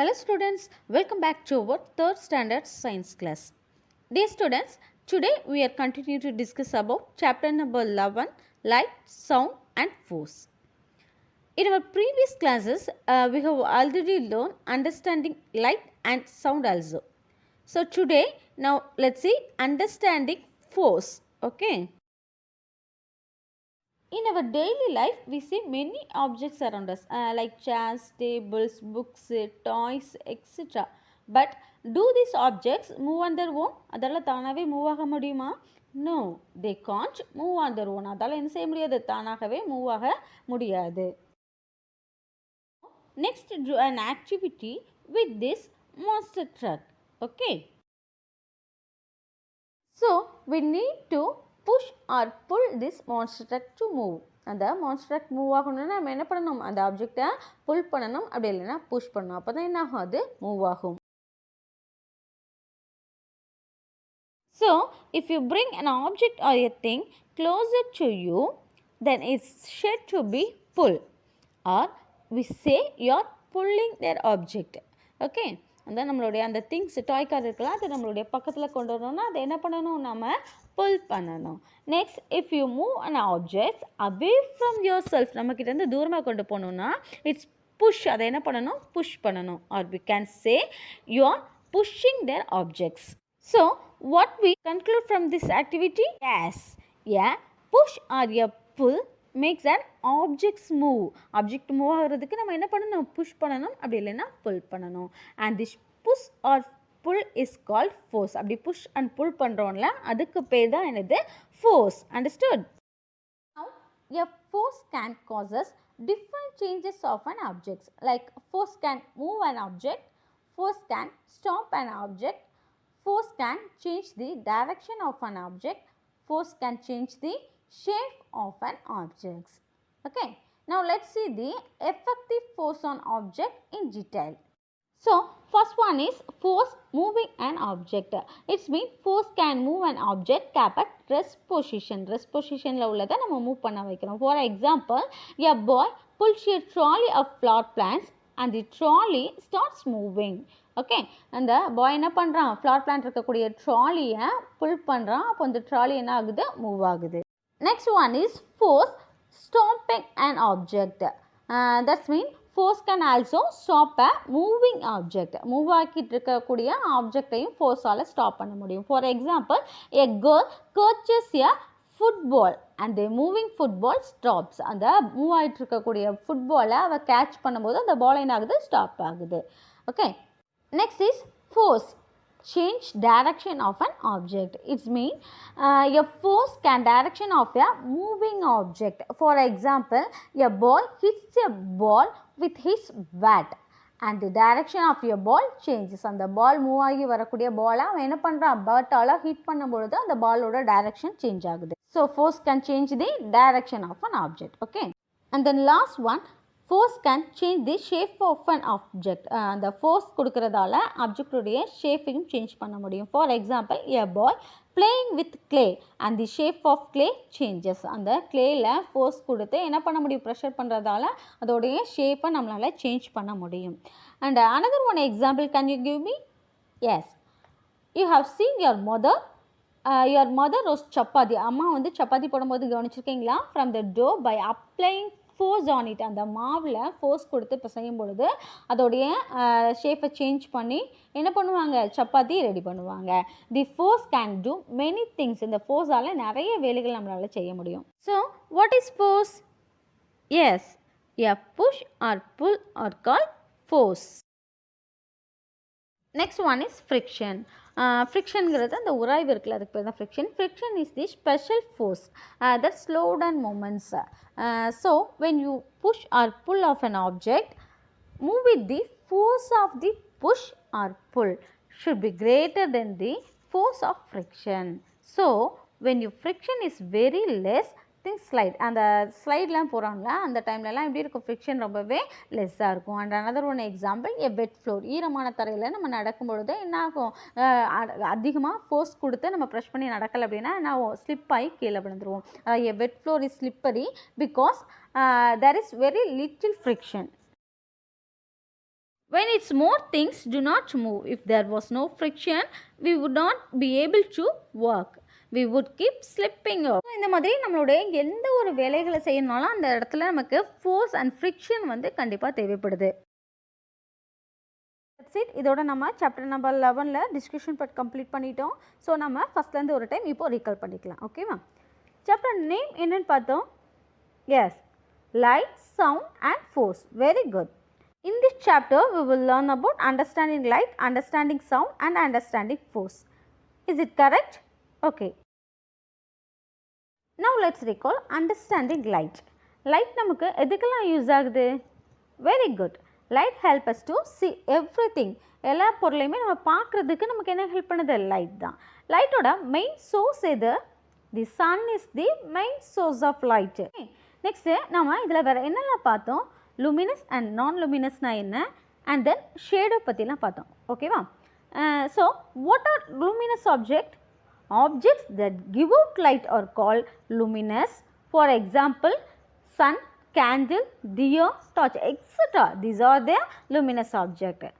Hello students, welcome back to our 3rd standard science class. Dear students, today we are continuing to discuss about chapter number 11, light, sound and force. In our previous classes, we have already learned understanding light and sound also. So today, now let's see understanding force. Okay. In our daily life, we see many objects around us like chairs, tables, books, toys, etc. But do these objects move on their own? அதெல்லாம் தானாகவே move ஆக முடியுமா? No, they can't move on their own. அதால் என்ன செய்ய முடியாது? தானாகவே move ஆக முடியாது. Next, do an activity with this monster truck. Okay. So, we need to push or pull this monster truck to move. அந்த monster truck மூவ் ஆகணும்னா நம்ம என்ன பண்ணணும்? அந்த ஆப்ஜெக்டை புல் பண்ணணும், அப்படி இல்லைன்னா புஷ் பண்ணணும். அப்போ தான் என்ன ஆகும்? அது மூவ் ஆகும். So, if you bring an object or a thing closer to you, then it's said to be pull, or we say you are pulling their object. Okay. அந்த நம்மளுடைய அந்த திங்ஸ் டாய் கார் இருக்கலாம், அது நம்மளுடைய பக்கத்தில் கொண்டு வரணும்னா அதை என்ன பண்ணணும்? நம்ம புல் பண்ணணும். Next, if you move an objects away from yourself, நம்மக்கிட்டேருந்து தூரமாக கொண்டு போகணுன்னா இட்ஸ் புஷ், அதை என்ன பண்ணணும்? புஷ் பண்ணணும். Or we can say you are pushing their objects. So what we conclude from this activity? Yes, a push or a pull makes an objects move. Object move ஆகிறதுக்கு நம்ம என்ன பண்ணணும்? Push பண்ணணும், அப்படி இல்லைன்னா புல் பண்ணணும். And this push or pull is called force. அப்படி push and pull பண்ணுறோம்ல, அதுக்கு பேர் தான் என்னது? Force. Understood? Now, a force can causes different changes of an object. Like force can move an object, force can stop an object, force can change the direction of an object, force can change the shape of an object. Okay. Now let's see the effective force on object in detail. So first one is force moving an object. It means force can move an object kept at rest position. Rest position la உள்ளத நம்ம move பண்ண வைக்கிறோம். For example, a boy pulls a trolley of flower plants and the trolley starts moving. Okay, அந்த பாய் என்ன பண்ணுறான்? Flower plant இருக்கக்கூடிய ட்ராலியை புல் பண்ணுறான். அப்போ அந்த ட்ராலி என்ன ஆகுது? மூவ் ஆகுது. Next one is force stopping an object. That's mean force can also stop a moving object. Move ஆக்கிட்டு இருக்கக்கூடிய ஆப்ஜெக்டையும் ஃபோர்ஸால் ஸ்டாப் பண்ண முடியும். For example, a girl catches a football and the moving football stops. அந்த move ஆகிட்டு இருக்கக்கூடிய ஃபுட்பாலை அவள் கேட்ச் பண்ணும்போது அந்த பால் என்ன ஆகுது? ஸ்டாப் ஆகுது. Okay. Next is force change direction of an object. It means a force can direction of a moving object. For example, a boy hits a ball with his bat and the direction of your ball changes. அந்த பால் move ஆகி வரக்கூடிய பாலை அவன் என்ன பண்ணுறான்? பேட்டால் hit பண்ணும்பொழுது அந்த பாலோட டைரக்ஷன் சேஞ்ச் ஆகுது. So force can change the direction of an object. Okay. And then last one, force can change the shape of an object. அந்த force கொடுக்கறதால ஆப்ஜெக்டுடைய ஷேப்பையும் சேஞ்ச் பண்ண முடியும். For example, a boy playing with clay and the shape of clay changes. அந்த கிளேயில் force கொடுத்து என்ன பண்ண முடியும்? Pressure பண்ணுறதால அதோடைய ஷேப்பை நம்மளால் சேஞ்ச் பண்ண முடியும். And another one example, can you give me? Yes, you have seen your mother roast chapati. அம்மா வந்து சப்பாத்தி போடும்போது கவனிச்சிருக்கீங்களா? From the dough by applying force on it. அந்த மாவில் ஃபோர்ஸ் கொடுத்து இப்போ செய்யும் பொழுது அதோடைய ஷேப்பை சேஞ்ச் பண்ணி என்ன பண்ணுவாங்க? சப்பாத்தி ரெடி பண்ணுவாங்க. The force can do many things. இந்த ஃபோர்ஸால் நிறைய வேலைகள் நம்மளால் செய்ய முடியும். So what is force? Is, a push or pull or call force. Next one is friction. ஃப்ரிக்ஷனுங்கிறது அந்த உராய்வு இருக்குல்ல, அதுக்கு பேர் தான் friction. Friction is the special force that slow down moments. So when you push or pull of an object, move with the force of the push or pull should B greater than the force of friction. So when you friction is very less, think slide. அந்த ஸ்லைட்லாம் போகிறாங்களா, அந்த டைம்லலாம் எப்படி இருக்கும்? Friction ரொம்பவே லெஸ்ஸாக இருக்கும். And another one example, a wet floor. ஈரமான தரையில் நம்ம நடக்கும்பொழுது என்ன ஆகும்? அதிகமாக ஃபோர்ஸ் கொடுத்து நம்ம ப்ரெஷ் பண்ணி நடக்கலை அப்படின்னா நான் ஸ்லிப் ஆகி கீழே விழுந்துருவோம். a wet floor is slippery because there is very little friction. When it's more, things do not move. If there was no friction, we would not be able to work. We would keep slipping up. இந்த மாதிரி நம்மளுடைய எந்த ஒரு வேலைகளை செய்யணும்னாலும் அந்த இடத்துல நமக்கு force and friction வந்து கண்டிப்பாக தேவைப்படுது. That's it. இதோட நம்ம சாப்டர் நம்பர் 11ல் டிஸ்கஷன் பார்ட் கம்ப்ளீட் பண்ணிட்டோம். ஸோ நம்ம ஃபஸ்ட்லேருந்து ஒரு டைம் இப்போ ரீகால் பண்ணிக்கலாம். ஓகேவா? சாப்டர் நேம் என்னன்னு பார்த்தோம். Yes, light, sound and force. Very good. In this chapter, we will learn about understanding light, understanding sound and understanding force. Is it correct? Okay. Now, let's recall understanding light. Light நமக்கு எதுக்கெல்லாம் use ஆகுது? Very good. Light help us to see everything. எல்லா பொருளையுமே நம்ம பார்க்குறதுக்கு நமக்கு என்ன help பண்ணுது? லைட் தான். லைட்டோட மெயின் சோர்ஸ் எது? The sun is the main source of light. Next நம்ம இதில் வேறு என்னெல்லாம் பார்த்தோம்? luminous and non-luminous என்ன, and then shadow பற்றிலாம் பார்த்தோம். ஓகேவா? So what are luminous objects? Objects that give out light are called luminous. For example, sun, candle, deer, torch, etc. These are the luminous objects.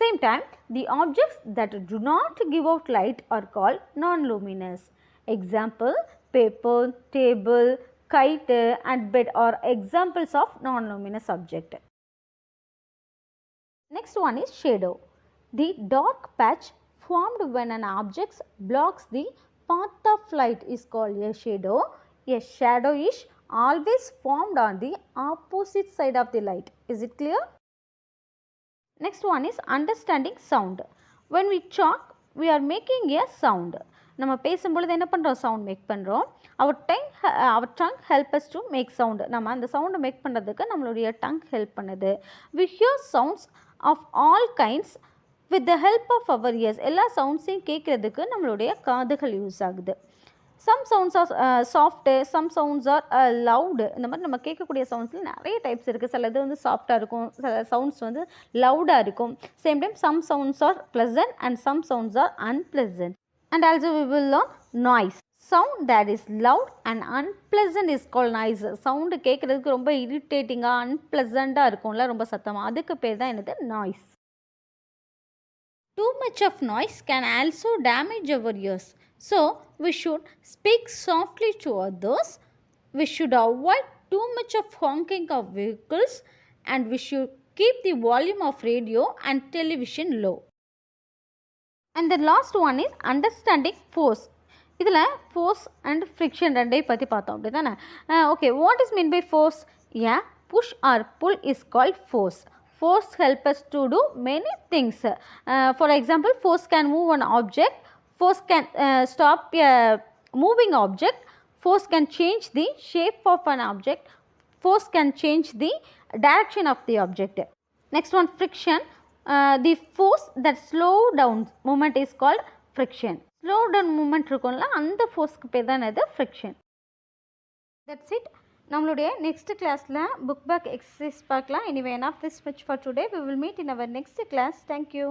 Same time, the objects that do not give out light are called non-luminous. Example, paper, table, kite and bed are examples of non-luminous object. Next one is shadow. The dark patch formed when an object blocks the path of light is called a shadow. A shadow is always formed on the opposite side of the light. Is it clear? Next one is understanding sound. When we talk, we are making a sound. நம்ம பேசும்பொழுது என்ன பண்ணுறோம்? Sound make பண்ணுறோம். Our tongue help us to make sound. நம்ம அந்த சவுண்டை make பண்ணுறதுக்கு நம்மளுடைய டங் ஹெல்ப் பண்ணுது. We hear sounds of all kinds with the help of our ears. எல்லா சவுண்ட்ஸையும் கேட்குறதுக்கு நம்மளுடைய காதுகள் யூஸ் ஆகுது. Some sounds are soft, some sounds are loud. இந்த மாதிரி நம்ம கேட்கக்கூடிய சவுண்ட்ஸில் நிறைய டைப்ஸ் இருக்குது. சில இது வந்து சாஃப்டாக இருக்கும், சில சவுண்ட்ஸ் வந்து லவுடாக இருக்கும். Same time some sounds are pleasant and some sounds are unpleasant. And also we will learn noise. Sound that is loud and unpleasant is called noise. Sound கேட்குறதுக்கு ரொம்ப இரிட்டேட்டிங்காக அன்பிளசண்ட்டாக இருக்கும்ல, ரொம்ப சத்தமாக, அதுக்கு பேர் தான் என்னது? Noise. Too much of noise can also damage our ears. So we should speak softly to others. We should avoid too much of honking of vehicles and we should keep the volume of radio and television low. And the last one is understanding force. இதில் force and friction ரெண்டையும் பற்றி பார்த்தோம். அப்படி தானே? Okay, what is mean by force? Yeah, push or pull is called force. Force help us to do many things. For example, force can move an object. Force can stop a moving object. Force can change the shape of an object. Force can change the direction of the object. Next one, friction. The force that slow down movement is called friction. Slow down movement இருக்கும்ல, அந்த ஃபோர்ஸ்க்கு பேர் தான் இது friction. That's it. நம்மளுடைய next கிளாஸில் book back exercise பார்க்கலாம். Anyway, enough this much for today. We will meet in our next class. Thank you.